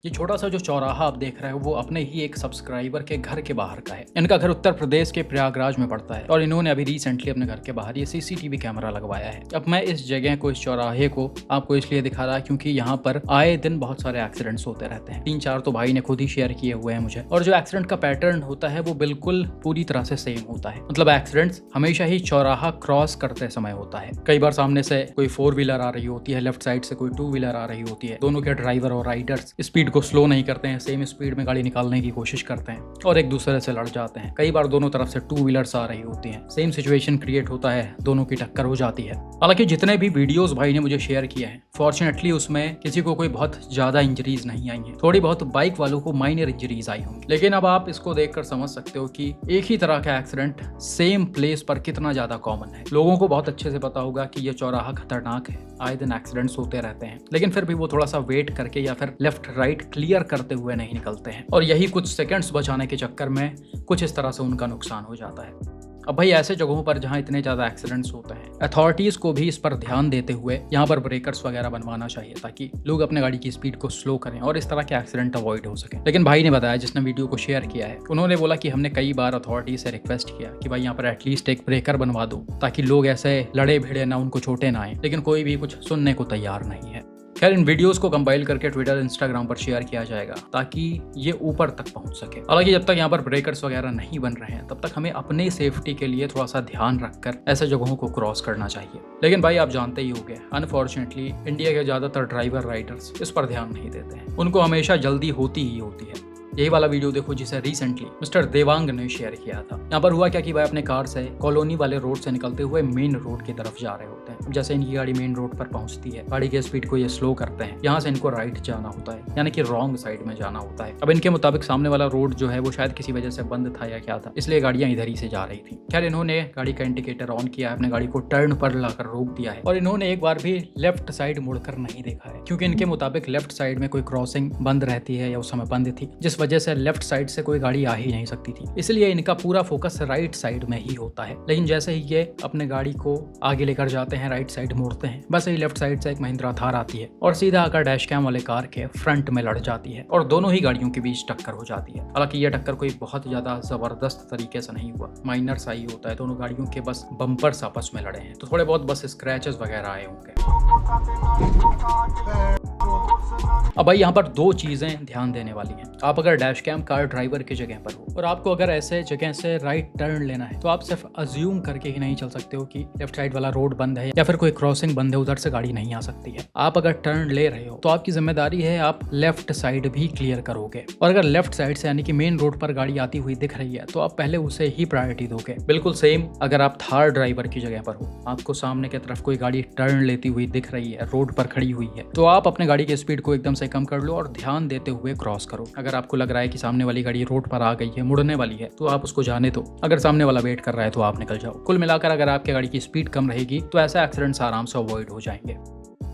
ये छोटा सा जो चौराहा आप देख रहे हो वो अपने ही एक सब्सक्राइबर के घर के बाहर का है। इनका घर उत्तर प्रदेश के प्रयागराज में पड़ता है और इन्होंने अभी रिसेंटली अपने घर के बाहर ये सीसीटीवी कैमरा लगवाया है। अब मैं इस जगह को, इस चौराहे को आपको इसलिए दिखा रहा क्योंकि यहाँ पर आए दिन बहुत सारे एक्सीडेंट्स होते रहते हैं। 3-4 तो भाई ने खुद ही शेयर किए हुए हैं मुझे। और जो एक्सीडेंट का पैटर्न होता है वो बिल्कुल पूरी तरह से सेम होता है। मतलब एक्सीडेंट्स हमेशा ही चौराहा क्रॉस करते समय होता है। कई बार सामने से कोई 4 व्हीलर आ रही होती है, लेफ्ट साइड से कोई 2 व्हीलर आ रही होती है। दोनों के ड्राइवर और राइडर्स स्पीड को स्लो नहीं करते हैं, सेम स्पीड में गाड़ी निकालने की कोशिश करते हैं और एक दूसरे से लड़ जाते हैं। कई बार दोनों तरफ से 2 व्हीलर्स आ रही होती हैं, सेम सिचुएशन क्रिएट होता है, दोनों की टक्कर हो जाती है। हालांकि जितने भी वीडियोस भाई ने मुझे शेयर किए हैं, फॉर्चुनेटली उसमें किसी को कोई बहुत ज्यादा इंजरीज नहीं आई हैं। थोड़ी बहुत बाइक वालों को माइनर इंजरीज आई होंगी। लेकिन अब आप इसको देखकर समझ सकते हो कि एक ही तरह का एक्सीडेंट सेम प्लेस पर कितना ज्यादा कॉमन है। लोगों को बहुत अच्छे से पता होगा कि ये चौराहा खतरनाक है, आए दिन एक्सीडेंट्स होते रहते हैं, लेकिन फिर भी वो थोड़ा सा वेट करके या फिर लेफ्ट राइट क्लियर करते हुए नहीं निकलते हैं और यही कुछ सेकंड्स बचाने के चक्कर में कुछ इस तरह से उनका नुकसान हो जाता है। अब भाई ऐसे जगहों पर जहां इतने ज्यादा एक्सीडेंट्स होते हैं, अथॉरिटीज को भी इस पर ध्यान देते हुए यहाँ पर ब्रेकर्स वगैरह बनवाना चाहिए ताकि लोग अपने गाड़ी की स्पीड को स्लो करें और इस तरह के एक्सीडेंट अवॉइड हो सके। लेकिन भाई ने बताया, जिसने वीडियो को शेयर किया है, उन्होंने बोला कि हमने कई बार अथॉरिटीज से रिक्वेस्ट किया कि भाई यहाँ पर एटलीस्ट एक ब्रेकर बनवा दो ताकि लोग ऐसे लड़े भिड़े ना, उनको चोटें ना आए, लेकिन कोई भी कुछ सुनने को तैयार नहीं है। खैर, इन वीडियोस को कंपाइल करके ट्विटर, इंस्टाग्राम पर शेयर किया जाएगा ताकि ये ऊपर तक पहुंच सके। हालांकि जब तक यहाँ पर ब्रेकर्स वगैरह नहीं बन रहे हैं तब तक हमें अपनी सेफ्टी के लिए थोड़ा सा ध्यान रखकर ऐसे जगहों को क्रॉस करना चाहिए। लेकिन भाई आप जानते ही होंगे, अनफॉर्चुनेटली इंडिया के ज्यादातर ड्राइवर राइडर्स इस पर ध्यान नहीं देते हैं। उनको हमेशा जल्दी होती ही होती है। यही वाला वीडियो देखो जिसे रिसेंटली मिस्टर देवांग ने शेयर किया था। यहाँ पर हुआ क्या कि भाई अपने कार से कॉलोनी वाले रोड से निकलते हुए मेन रोड की तरफ जा रहे होते हैं। जैसे इनकी गाड़ी मेन रोड पर पहुंचती है, गाड़ी की स्पीड को ये स्लो करते हैं। यहाँ से इनको राइट जाना होता है, यानी कि रॉन्ग साइड में जाना होता है। अब इनके मुताबिक सामने वाला रोड जो है वो शायद किसी वजह से बंद था या क्या था, इसलिए गाड़ियां इधर ही से जा रही थी। खैर, इन्होंने गाड़ी का इंडिकेटर ऑन किया, अपने गाड़ी को टर्न पर लाकर रोक दिया है और इन्होंने एक बार भी लेफ्ट साइड मुड़कर नहीं देखा है, क्योंकि इनके मुताबिक लेफ्ट साइड में कोई क्रॉसिंग बंद रहती है या उस समय बंद थी, जिस वजह से लेफ्ट साइड से कोई गाड़ी आ ही नहीं सकती थी। इसलिए इनका पूरा फोकस राइट साइड में ही होता है। लेकिन जैसे ही ये अपने गाड़ी को आगे लेकर जाते हैं, राइट साइड मोड़ते हैं, बस ही लेफ्ट साइड से एक महिंद्रा थार आती है और सीधा आकर डैश कैम वाले कार के फ्रंट में लड़ जाती है और दोनों ही गाड़ियों के बीच टक्कर हो जाती है। हालांकि यह टक्कर कोई बहुत ज्यादा जबरदस्त तरीके से नहीं हुआ, माइनर सा ही होता है। दोनों गाड़ियों के बस बम्पर्स आपस में लड़े हैं, तो थोड़े बहुत बस स्क्रैचेस वगैरह आए होंगे। अब भाई यहाँ पर 2 चीजें ध्यान देने वाली हैं। आप अगर डैश कैम कार ड्राइवर की जगह पर हो और आपको अगर ऐसे जगह से राइट टर्न लेना है, तो आप सिर्फ अज्यूम करके ही नहीं चल सकते हो कि लेफ्ट साइड वाला रोड बंद है या फिर कोई क्रॉसिंग बंद है, उधर से गाड़ी नहीं आ सकती है। आप अगर टर्न ले रहे हो तो आपकी जिम्मेदारी है आप लेफ्ट साइड भी क्लियर करोगे। और अगर लेफ्ट साइड से यानी कि मेन रोड पर गाड़ी आती हुई दिख रही है तो आप पहले उसे ही प्रायोरिटी दोगे। बिल्कुल सेम अगर आप थार ड्राइवर की जगह पर हो, आपको सामने की तरफ कोई गाड़ी टर्न लेती हुई दिख रही है, रोड पर खड़ी हुई है, तो आप अपने गाड़ी की स्पीड को एकदम से कम कर लो और ध्यान देते हुए क्रॉस करो। अगर आपको लग रहा है कि सामने वाली गाड़ी रोड पर आ गई है, मुड़ने वाली है, तो आप उसको जाने दो। अगर सामने वाला वेट कर रहा है तो आप निकल जाओ। कुल मिलाकर अगर आपकी गाड़ी की स्पीड कम रहेगी तो ऐसे एक्सीडेंट्स आराम से अवॉइड हो जाएंगे।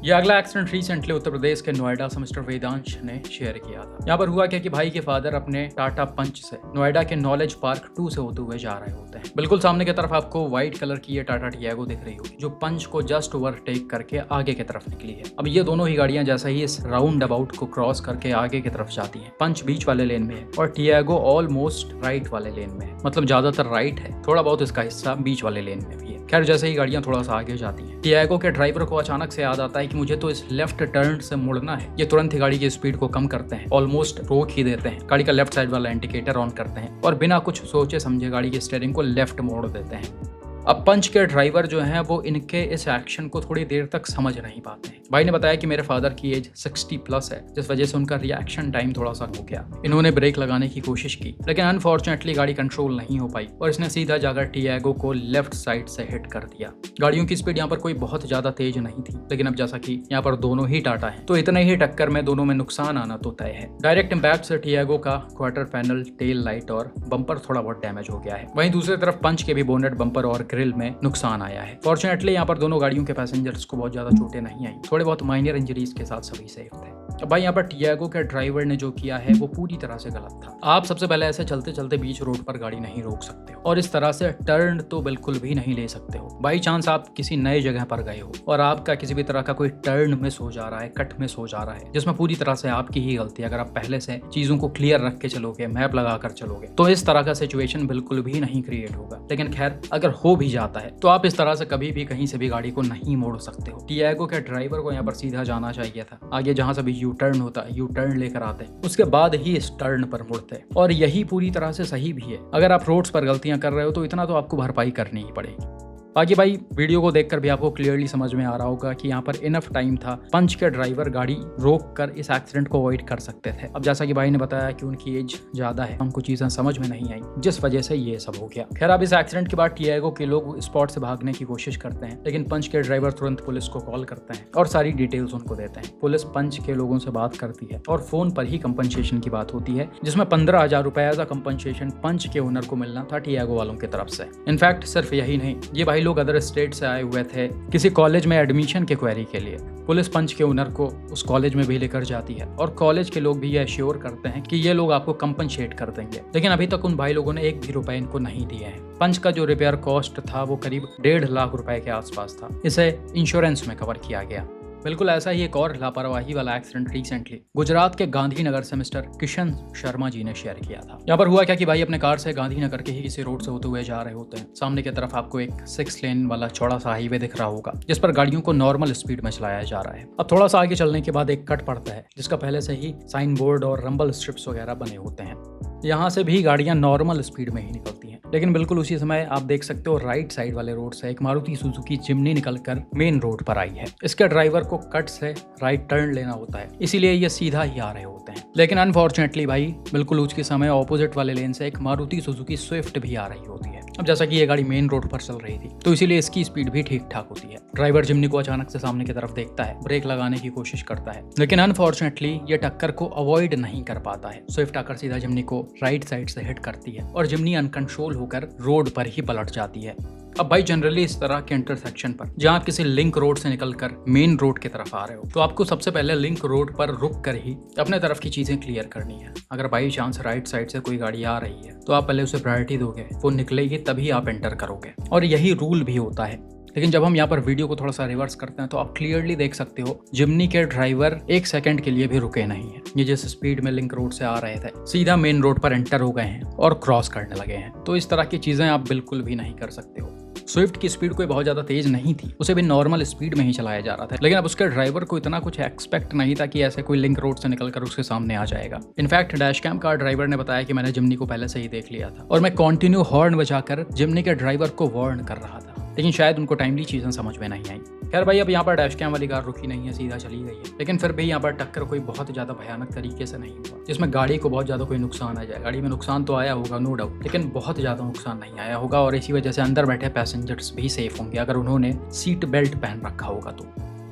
ये अगला एक्सीडेंट रिसेंटली उत्तर प्रदेश के नोएडा से मिस्टर वेदांश ने शेयर किया था। यहाँ पर हुआ क्या कि भाई के फादर अपने टाटा पंच से नोएडा के नॉलेज पार्क 2 से होते हुए जा रहे होते हैं। बिल्कुल सामने की तरफ आपको व्हाइट कलर की ये टाटा टियागो दिख रही होगी, जो पंच को जस्ट ओवरटेक करके आगे की तरफ निकली है। अब ये दोनों ही गाड़ियां जैसा ही इस राउंड अबाउट को क्रॉस करके आगे की तरफ जाती है, पंच बीच वाले लेन में है और टियागो ऑलमोस्ट राइट वाले लेन में है। मतलब ज्यादातर राइट है, थोड़ा बहुत इसका हिस्सा बीच वाले लेन में भी है। खैर, जैसे ही गाड़ियां थोड़ा सा आगे जाती हैं, टियागो के ड्राइवर को अचानक से याद आता है कि मुझे तो इस लेफ्ट टर्न से मुड़ना है। ये तुरंत ही गाड़ी की स्पीड को कम करते हैं, ऑलमोस्ट रोक ही देते हैं, गाड़ी का लेफ्ट साइड वाला इंडिकेटर ऑन करते हैं और बिना कुछ सोचे समझे गाड़ी की स्टीयरिंग को लेफ्ट मोड़ देते हैं। अब पंच के ड्राइवर जो हैं वो इनके इस एक्शन को थोड़ी देर तक समझ नहीं पाते हैं। भाई ने बताया कि मेरे फादर की एज 60+ है, जिस वजह से उनका रिएक्शन टाइम थोड़ा सा हो गया। इन्होंने ब्रेक लगाने की कोशिश की, लेकिन अनफॉर्चुनेटली गाड़ी कंट्रोल नहीं हो पाई और इसने सीधा जाकर टियागो को लेफ्ट साइड से हिट कर दिया। गाड़ियों की स्पीड यहाँ पर कोई बहुत ज्यादा तेज नहीं थी, लेकिन अब जैसा कि यहाँ पर दोनों ही टाटा है, तो इतने ही टक्कर में दोनों में नुकसान आना तो तय है। डायरेक्ट इम्पैक्ट से टियागो का क्वार्टर पैनल, टेल लाइट और बम्पर थोड़ा बहुत डैमेज हो गया है। वहीं दूसरी तरफ पंच के भी बोनेट, बम्पर और ग्रिल में नुकसान आया है। फॉर्चुनेटली यहाँ पर दोनों गाड़ियों के पैसेंजर्स को बहुत ज्यादा चोटें नहीं आई, थोड़े बहुत माइनर इंजरीज के साथ सभी सेफ थे। अब भाई यहाँ पर टियागो के ड्राइवर ने जो किया है वो पूरी तरह से गलत था। आप सबसे पहले ऐसे चलते चलते बीच रोड पर गाड़ी नहीं रोक सकते हो और इस तरह से टर्न तो बिल्कुल भी नहीं ले सकते हो। बाई चांस आप किसी नए जगह पर गए हो और आपका किसी भी तरह का कोई टर्न मिस हो जा रहा है, कट मिस हो जा रहा है, जिसमें पूरी तरह से आपकी ही गलती है। अगर आप पहले से चीजों को क्लियर रख के चलोगे, मैप लगा कर चलोगे, तो इस तरह का सिचुएशन बिल्कुल भी नहीं क्रिएट होगा। लेकिन खैर, अगर हो भी जाता है तो आप इस तरह से कभी भी कहीं से भी गाड़ी को नहीं मोड़ सकते हो। टियागो के ड्राइवर को यहाँ पर सीधा जाना चाहिए था। आगे जहां से भी यू टर्न होता है, यू टर्न लेकर आते, उसके बाद ही इस टर्न पर मुड़ते, और यही पूरी तरह से सही भी है। अगर आप रोड्स पर गलतियां कर रहे हो तो इतना तो आपको भरपाई करनी ही पड़ेगी। बाकी भाई वीडियो को देखकर भी आपको क्लियरली समझ में आ रहा होगा कि यहाँ पर इनफ टाइम था, पंच के ड्राइवर गाड़ी रोक कर इस एक्सीडेंट को अवॉइड कर सकते थे। अब जैसा कि भाई ने बताया कि उनकी एज ज्यादा है, हमको चीजें समझ में नहीं आई, जिस वजह से ये सब हो गया। खैर, अब इस एक्सीडेंट के बाद टियागो के लोग स्पॉट से भागने की कोशिश करते हैं, लेकिन पंच के ड्राइवर तुरंत पुलिस को कॉल करते हैं और सारी डिटेल्स उनको देते हैं। पुलिस पंच के लोगों से बात करती है और फोन पर ही कंपनसेशन की बात होती है, जिसमें 15,000 रुपए एज अ कंपनसेशन पंच के ओनर को मिलना था टियागो वालों की तरफ से। इनफैक्ट सिर्फ यही नहीं, ये भाई लोग अदर स्टेट आए हुए थे किसी कॉलेज में एडमिशन के क्वेरी के लिए। पुलिस पंच के ओनर को उस कॉलेज में भी लेकर जाती है और कॉलेज के लोग भी ये एश्योर करते हैं कि ये लोग आपको कंपनसेट कर देंगे, लेकिन अभी तक उन भाई लोगों ने एक भी रुपए इनको नहीं दिए हैं। पंच का जो रिपेयर कॉस्ट था वो करीब 1.5 लाख रुपए के आसपास था। इसे इंश्योरेंस में कवर किया गया। बिल्कुल ऐसा ही एक और लापरवाही वाला एक्सीडेंट रिसेंटली गुजरात के गांधीनगर से मिस्टर किशन शर्मा जी ने शेयर किया था। यहाँ पर हुआ क्या कि भाई अपने कार से गांधीनगर के ही किसी रोड से होते हुए जा रहे होते हैं। सामने की तरफ आपको एक 6 लेन वाला चौड़ा सा हाईवे दिख रहा होगा, जिस पर गाड़ियों को नॉर्मल स्पीड में चलाया जा रहा है। अब थोड़ा सा आगे चलने के बाद एक कट पड़ता है, जिसका पहले से ही साइन बोर्ड और रंबल स्ट्रिप्स वगैरह बने होते हैं। यहाँ से भी गाड़ियां नॉर्मल स्पीड में ही निकलती हैं, लेकिन बिल्कुल उसी समय आप देख सकते हो राइट साइड वाले रोड से एक मारुति सुजुकी जिम्नी निकलकर मेन रोड पर आई है। इसके ड्राइवर को कट से राइट टर्न लेना होता है, इसीलिए ये सीधा ही आ रहे होते हैं। लेकिन अनफॉर्चुनेटली भाई बिल्कुल उसी समय ऑपोजिट वाले लेन से एक मारुति सुजुकी स्विफ्ट भी आ रही होती है। अब जैसा कि ये गाड़ी मेन रोड पर चल रही थी, तो इसीलिए इसकी स्पीड भी ठीक ठाक होती है। ड्राइवर जिम्नी को अचानक से सामने की तरफ देखता है, ब्रेक लगाने की कोशिश करता है, लेकिन अनफॉर्चुनेटली ये टक्कर को अवॉइड नहीं कर पाता है। स्विफ्ट आकर सीधा जिम्नी को राइट साइड से हिट करती है और जिम्नी अनकंट्रोल होकर रोड पर ही पलट जाती है। अब भाई जनरली इस तरह के इंटरसेक्शन पर जहां आप किसी लिंक रोड से निकलकर मेन रोड की तरफ आ रहे हो, तो आपको सबसे पहले लिंक रोड पर रुक कर ही अपने तरफ की चीजें क्लियर करनी है। अगर बाई चांस राइट साइड से कोई गाड़ी आ रही है तो आप पहले उसे प्रायोरिटी दोगे, वो निकलेगी तभी आप एंटर करोगे, और यही रूल भी होता है। लेकिन जब हम यहाँ पर वीडियो को थोड़ा सा रिवर्स करते हैं तो आप क्लियरली देख सकते हो जिम्नी के ड्राइवर 1 सेकंड के लिए भी रुके नहीं है। ये जिस स्पीड में लिंक रोड से आ रहे थे सीधा मेन रोड पर एंटर हो गए हैं और क्रॉस करने लगे हैं। तो इस तरह की चीजें आप बिल्कुल भी नहीं कर सकते हो। स्विफ्ट की स्पीड कोई बहुत ज्यादा तेज नहीं थी, उसे भी नॉर्मल स्पीड में ही चलाया जा रहा था, लेकिन अब उसके ड्राइवर को इतना कुछ एक्सपेक्ट नहीं था कि ऐसे कोई लिंक रोड से निकलकर उसके सामने आ जाएगा। इनफैक्ट डैशकैम का ड्राइवर ने बताया कि मैंने जिम्नी को पहले से ही देख लिया था और मैं कंटिन्यू हॉर्न बजाकर जिम्नी के ड्राइवर को वार्न कर रहा था, लेकिन शायद उनको टाइमली चीजें समझ में नहीं आई। खैर भाई, अब यहाँ पर डैशकैम वाली कार रुकी नहीं है, सीधा चली गई है, लेकिन फिर भी यहाँ पर टक्कर कोई बहुत ज्यादा भयानक तरीके से नहीं हुआ जिसमें गाड़ी को बहुत ज्यादा कोई नुकसान आ जाए। गाड़ी में नुकसान तो आया होगा नो डाउट, लेकिन बहुत ज्यादा नुकसान नहीं आया होगा, और इसी वजह से अंदर बैठे पैसेंजर्स भी सेफ होंगे अगर उन्होंने सीट बेल्ट पहन रखा होगा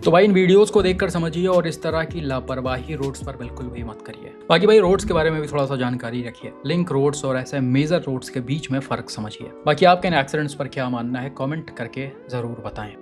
तो भाई इन वीडियोस को देखकर समझिए और इस तरह की लापरवाही रोड्स पर बिल्कुल भी मत करिए। बाकी भाई रोड्स के बारे में भी थोड़ा सा जानकारी रखिए, लिंक रोड्स और ऐसे मेजर रोड्स के बीच में फर्क समझिए। बाकी आपके इन एक्सीडेंट्स पर क्या मानना है कमेंट करके जरूर बताएं।